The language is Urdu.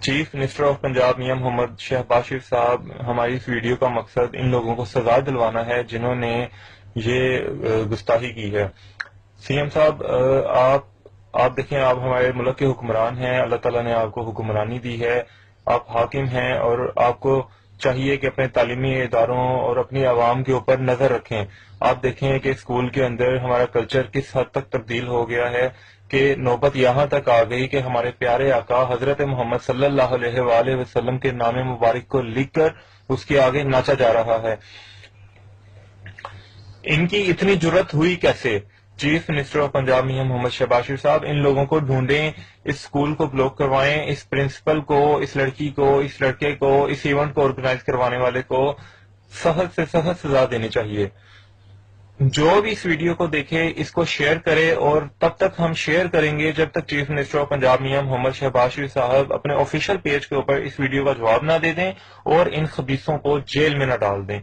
چیف منسٹر آف پنجاب میاں محمد شہباز شریف صاحب، ہماری اس ویڈیو کا مقصد ان لوگوں کو سزا دلوانا ہے جنہوں نے یہ گستاخی کی ہے۔ سی ایم صاحب، آپ دیکھیں، آپ ہمارے ملک کے حکمران ہیں، اللہ تعالیٰ نے آپ کو حکمرانی دی ہے، آپ حاکم ہیں، اور آپ کو چاہیے کہ اپنے تعلیمی اداروں اور اپنی عوام کے اوپر نظر رکھیں۔ آپ دیکھیں کہ اسکول کے اندر ہمارا کلچر کس حد تک تبدیل ہو گیا ہے کہ نوبت یہاں تک آ گئی کہ ہمارے پیارے آقا حضرت محمد صلی اللہ علیہ وآلہ وسلم کے نام مبارک کو لکھ کر اس کے آگے ناچا جا رہا ہے۔ ان کی اتنی جرت ہوئی کیسے؟ چیف منسٹر آف پنجاب میاں محمد شہباز شریف صاحب، ان لوگوں کو ڈھونڈیں، اس اسکول کو بلاک کروائیں، اس پرنسپل کو، اس لڑکی کو، اس لڑکے کو، اس ایونٹ کو آرگنائز کروانے والے کو سخت سے سخت سزا دینی چاہیے۔ جو بھی اس ویڈیو کو دیکھے اس کو شیئر کرے، اور تب تک ہم شیئر کریں گے جب تک چیف منسٹر آف پنجاب میاں محمد شہباز شریف صاحب اپنے آفیشیل پیج کے اوپر اس ویڈیو کا جواب نہ دے دیں اور ان خبیثوں کو جیل میں نہ ڈال دیں۔